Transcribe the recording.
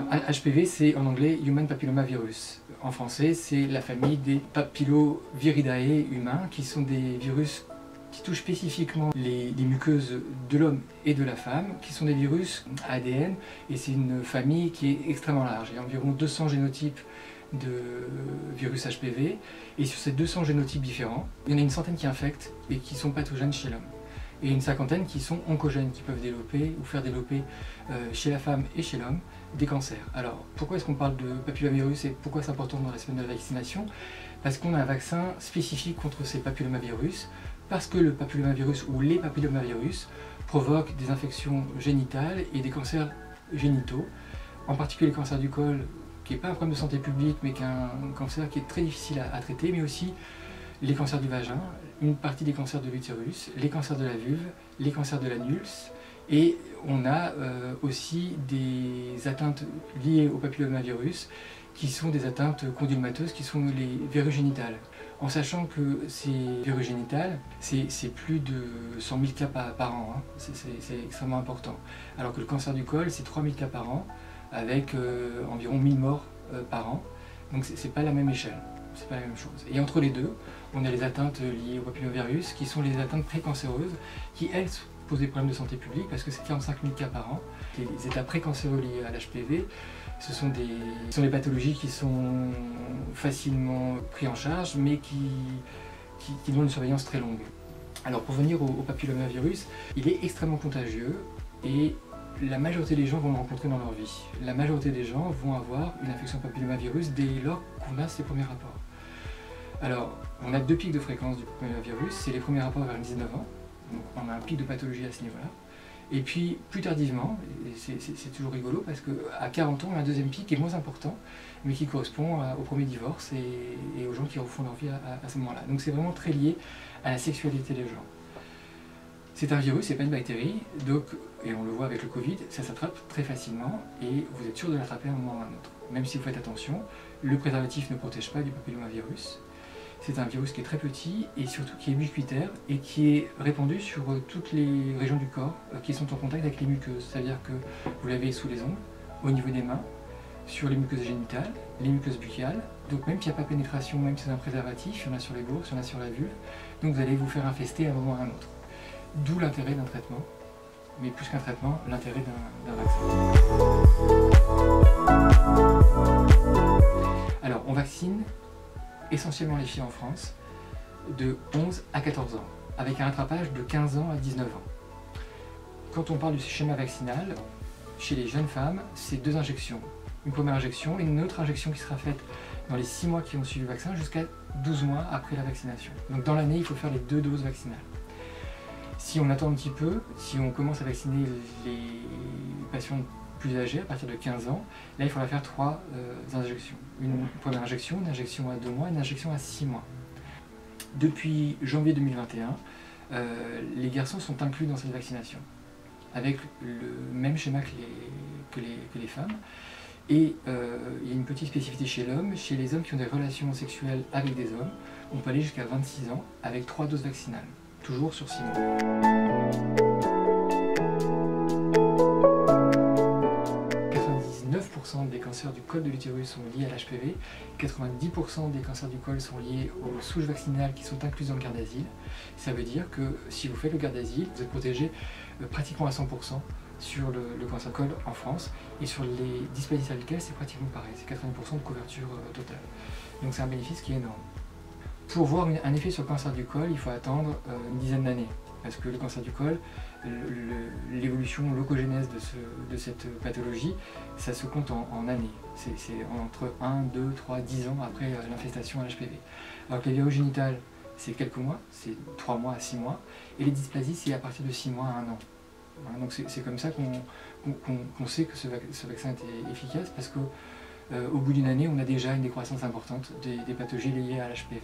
HPV, c'est en anglais Human Papillomavirus. En français, c'est la famille des Papilloviridae humains, qui sont des virus qui touchent spécifiquement les muqueuses de l'homme et de la femme, qui sont des virus ADN, et c'est une famille qui est extrêmement large. Il y a environ 200 génotypes de virus HPV, et sur ces 200 génotypes différents, il y en a une centaine qui infectent et qui sont pathogènes chez l'homme, et une cinquantaine qui sont oncogènes, qui peuvent développer ou faire développer chez la femme et chez l'homme des cancers. Alors pourquoi est-ce qu'on parle de papillomavirus et pourquoi c'est important dans la semaine de la vaccination? Parce qu'on a un vaccin spécifique contre ces papillomavirus, parce que le papillomavirus ou les papillomavirus provoquent des infections génitales et des cancers génitaux, en particulier le cancer du col, qui n'est pas un problème de santé publique, mais qui est un cancer qui est très difficile à traiter, mais aussi les cancers du vagin, une partie des cancers de l'utérus, les cancers de la vulve, les cancers de l'anus, et on a aussi des atteintes liées au papillomavirus qui sont des atteintes condylomateuses, qui sont les verrues génitales. En sachant que ces verrues génitales, c'est plus de 100 000 cas par an, hein. C'est extrêmement important. Alors que le cancer du col, c'est 3 000 cas par an, avec environ 1000 morts par an. Donc c'est pas la même échelle, c'est pas la même chose. Et entre les deux, on a les atteintes liées au papillomavirus, qui sont les atteintes précancéreuses, qui elles posent des problèmes de santé publique, parce que c'est 45 000 cas par an. Les états précancéreux liés à l'HPV, ce sont des pathologies qui sont facilement prises en charge, mais qui demandent une surveillance très longue. Alors pour venir au papillomavirus, il est extrêmement contagieux, et la majorité des gens vont le rencontrer dans leur vie. La majorité des gens vont avoir une infection papillomavirus dès lors qu'on a ses premiers rapports. Alors, on a deux pics de fréquence du papillomavirus, c'est les premiers rapports vers 19 ans, donc on a un pic de pathologie à ce niveau-là. Et puis, plus tardivement, et c'est toujours rigolo parce qu'à 40 ans, on a un deuxième pic qui est moins important, mais qui correspond au premier divorce et aux gens qui refont leur vie à ce moment-là. Donc c'est vraiment très lié à la sexualité des gens. C'est un virus, c'est pas une bactérie, donc, et on le voit avec le Covid, ça s'attrape très facilement et vous êtes sûr de l'attraper à un moment ou à un autre. Même si vous faites attention, le préservatif ne protège pas du papillomavirus. C'est un virus qui est très petit et surtout qui est ubiquitaire et qui est répandu sur toutes les régions du corps qui sont en contact avec les muqueuses. C'est-à-dire que vous l'avez sous les ongles, au niveau des mains, sur les muqueuses génitales, les muqueuses buccales. Donc même s'il n'y a pas pénétration, même si c'est un préservatif, il y en a sur les bourses, il y en a sur la vulve. Donc vous allez vous faire infester à un moment ou à un autre. D'où l'intérêt d'un traitement, mais plus qu'un traitement, l'intérêt d'un vaccin. Alors on vaccine essentiellement les filles en France de 11 à 14 ans, avec un rattrapage de 15 ans à 19 ans. Quand on parle du schéma vaccinal, chez les jeunes femmes, c'est 2 injections. Une première injection et une autre injection qui sera faite dans les 6 mois qui ont suivi le vaccin jusqu'à 12 mois après la vaccination. Donc dans l'année, il faut faire les 2 doses vaccinales. Si on attend un petit peu, si on commence à vacciner les patients plus âgés, à partir de 15 ans, là il faudra faire 3 injections. Une première injection, une injection à 2 mois, une injection à 6 mois. Depuis janvier 2021, les garçons sont inclus dans cette vaccination, avec le même schéma que les femmes. Et il y a une petite spécificité chez l'homme, chez les hommes qui ont des relations sexuelles avec des hommes, on peut aller jusqu'à 26 ans avec 3 doses vaccinales, toujours sur 6 mois. 99% des cancers du col de l'utérus sont liés à l'HPV, 90% des cancers du col sont liés aux souches vaccinales qui sont incluses dans le garde d'asile. Ça veut dire que si vous faites le garde d'asile, vous êtes protégé pratiquement à 100% sur le cancer du col en France, et sur les dysplasies cervicales c'est pratiquement pareil, c'est 80% de couverture totale. Donc c'est un bénéfice qui est énorme. Pour voir un effet sur le cancer du col, il faut attendre une dizaine d'années. Parce que le cancer du col, l'évolution, l'oncogénèse de cette pathologie, ça se compte en années. C'est entre 1, 2, 3, 10 ans après l'infestation à l'HPV. Alors que les verrues génitales, c'est quelques mois, c'est 3 mois à 6 mois. Et les dysplasies, c'est à partir de 6 mois à 1 an. Voilà, donc c'est comme ça qu'on sait que ce vaccin est efficace, parce qu'au bout d'une année, on a déjà une décroissance importante des pathologies liées à l'HPV.